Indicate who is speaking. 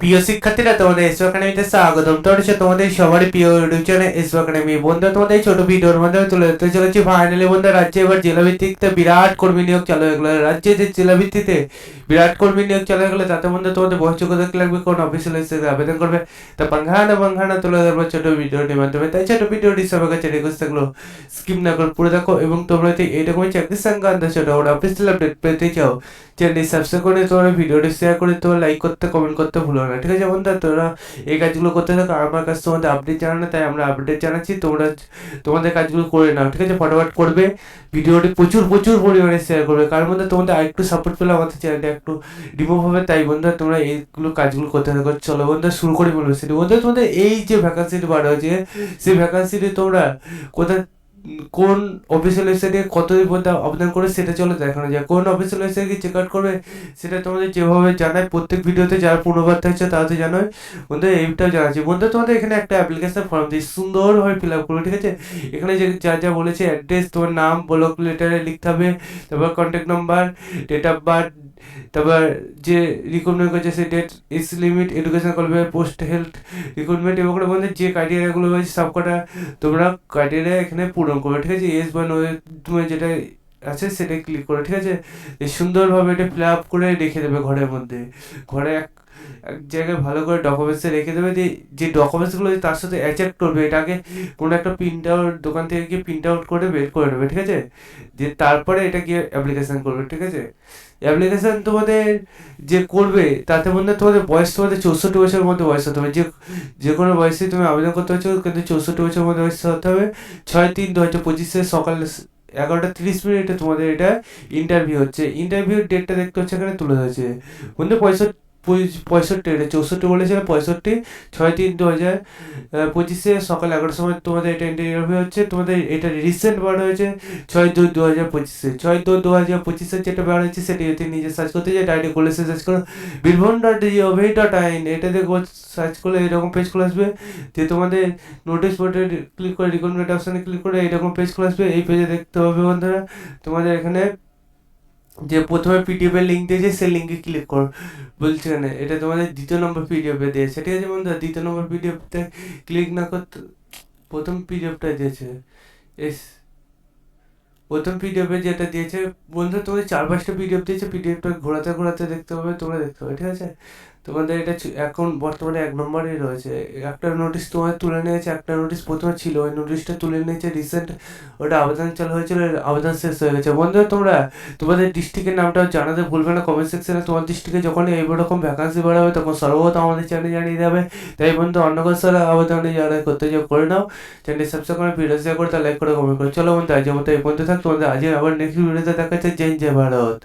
Speaker 1: প্রিয় শিক্ষার্থীরা, তোমাদের এসো একাডেমিতে স্বাগতম। তোমাদের সবারই প্রিয় ইউটিউব চ্যানেল এসো একাডেমি। বন্ধু, তোমাদের ছোট ভিডিওর মাধ্যমে তুলে ধরতে চলেছি ফাইনালি বন্ধু, রাজ্যে এবার জেলাভিত্তিতে বিরাট কর্মী নিয়োগ চালু হয়ে গেলো। রাজ্যে যে জেলাভিত্তিতে বিরাট কর্মী নিয়োগ চালু হয়ে গেলো, তাতে বন্ধু তোমাদের বয়স যোগ্যতা লাগবে, কোন অফিসিয়াল হিসেবে আবেদন করবে, তা বাংখানা তুলে ধরবো ছোট ভিডিওটির মাধ্যমে। তাই ছোট ভিডিওটি সবার কাছে রিকোয়েস্ট থাকলো স্কিপ না করে পুরো দেখো, এবং তোমরা যদি এইরকমই চাকরি সংক্রান্ত ছোট বড় অফিসিয়াল আপডেট পেতে চাও, চ্যানেলটি সাবস্ক্রাইব করে তোমরা ভিডিওটি শেয়ার করে তোমরা লাইক করতে কমেন্ট করতে ভুলো না, ঠিক আছে বন্ধু? তোরা এই কাজগুলো করতে থাকো, আমার কাছে তোমাদের আপডেট জানানো, তাই আমরা আপডেট জানাচ্ছি, তোমরা তোমাদের কাজগুলো করে নাও, ঠিক আছে? ফটাফট করবে, ভিডিওটি প্রচুর পরিমাণে শেয়ার করবে, কারণ মধ্যে তোমাদের আরেকটু সাপোর্ট পেলে আমাদের চ্যানেলটা একটু রিমুভ হবে। তাই বন্ধুরা তোমরা এইগুলো কাজগুলো করতে থাকো। চলো বন্ধুরা শুরু করি বলবো সেটি। বন্ধুরা তোমাদের এই যে ভ্যাকান্সিটি বার হয়েছে, সেই ভ্যাকান্সিটি তোমরা কোথায় কোন অফিসিয়াল ওয়েবসাইটে কতদিন পর্যন্ত আবেদন করে সেটা চলে দেখানো যায়। কোন অফিসিয়াল ওয়েবসাইটে চেক আউট করবে সেটা তোমাদের যেভাবে জানায় প্রত্যেক ভিডিওতে, যারা পুনর্বার থাকছে তাদের জানায় বন্ধু, এইটাও জানাচ্ছি বন্ধু। তোমাদের এখানে একটা অ্যাপ্লিকেশন ফর্ম দিয়ে সুন্দরভাবে ফিল আপ করবে, ঠিক আছে? এখানে যে যা বলেছে অ্যাড্রেস, তোমার নাম ব্লক লেটারে লিখতে হবে, তারপর contact number, date of birth, তারপর যে রিক্রুটমেন্ট করছে সেই date, age limit, education qualifier, post health recruitment, এবং বন্ধু যে ক্রাইটেরিয়াগুলো রয়েছে সব কটা তোমরা ক্রাইটেরিয়া এখানে পূরণ করবে, ঠিক আছে? এস বা নো তুমি যেটা আছে সেটা ক্লিক করো, ঠিক আছে? সুন্দরভাবে এটা ফিল আপ করে রেখে দেবে ঘরের মধ্যে। ঘরে এক এক জায়গায় ভালো করে ডকুমেন্টসে রেখে দেবে, যে ডকুমেন্টসগুলো তার সাথে অ্যাটাচ করবে এটাকে কোনো একটা প্রিন্ট আউট, দোকান থেকে গিয়ে প্রিন্ট আউট করে বের করে নেবে, ঠিক আছে? যে তারপরে এটা গিয়ে অ্যাপ্লিকেশান করবে, ঠিক আছে? অ্যাপ্লিকেশান তোমাদের যে করবে তাতে মধ্যে তোমাদের বয়স তোমাদের 64 বছরের মধ্যে বয়স হতে হবে। যে কোনো বয়সে তুমি আবেদন করতে পারছো, কিন্তু 64 বছরের মধ্যে বয়স হতে হবে। 6/3/2025 সকাল 11:30 তোমাদের এটা ইন্টারভিউ হচ্ছে। ইন্টারভিউর ডেটটা দেখতে হচ্ছে এখানে তুলে ধরেছে বন্ধু, 65 এটা 64 বলেছিল, 65 6/3/2025 সকাল 11টার সময় তোমাদের এটা ইন্টারভিউ হচ্ছে। তোমাদের এটা রিসেন্ট বার হয়েছে 6/2/2025, 6/2/2025 যেটা বার হয়েছে সেটি যদি নিজে সার্চ করতে চাই ডাইরেক্ট করলে সার্চ করো বীরভূম.gov.in, এটা দেখো সার্চ করলে এরকম পেজ খুলে আসবে। যে তোমাদের নোটিশ বোর্ডে ক্লিক করে রিক্রুটমেন্ট অপশানে ক্লিক করে এরকম পেজ খুলে আসবে। এই পেজে দেখতে হবে বন্ধুরা তোমাদের এখানে যে প্রথমে পিডিএফ এর লিঙ্ক দিয়েছে, সেই লিঙ্কে ক্লিক কর বলছে না, এটা তোমাদের দ্বিতীয় নম্বর পিডিএফে দিয়েছে, ঠিক আছে বন্ধুরা? দ্বিতীয় নম্বর পিডিএফতে ক্লিক না করতে প্রথম পিডিএফটা দিয়েছে, এস প্রথম পিডিএফে যেটা দিয়েছে বন্ধু, তোমাদের 4-5টা পিডিএফ দিয়েছে, পিডিএফটা ঘোরাতে দেখতে হবে, তোমরা দেখতে হবে, ঠিক আছে? তোমাদের এটা এখন বর্তমানে 1 নম্বরেই রয়েছে। একটা নোটিশ তোমার তুলে নিয়েছে, একটা নোটিশ প্রথমে ছিল, ওই নোটিশটা তুলে নিয়েছে রিসেন্ট, ওটা আবেদন চালু হয়েছিল, আবেদন শেষ হয়ে গেছে। বন্ধুরা তোমরা তোমাদের ডিস্ট্রিক্টের নামটা জানাতে ভুলবে না কমেন্ট সেকশনে। তোমার ডিস্ট্রিক্টে যখন এইরকম ভ্যাকান্সি বাড়াবে তখন সর্বপ্রথম আমাদের চ্যানেলে জানিয়ে দেবে। তাই বন্ধু অন্য কাছে আবেদনে যারা করতে যাও করে নাও, চ্যানেল সাবস্ক্রাইব করে ভিডিও শেয়ার করে, লাইক করে কমেন্ট করে। চলো বন্ধু আজকের মতো এই পর্যন্ত থাক, তোমাদের আজকে আবার নেক্সট ভিডিওতে দেখাচ্ছে। জয় ভারত।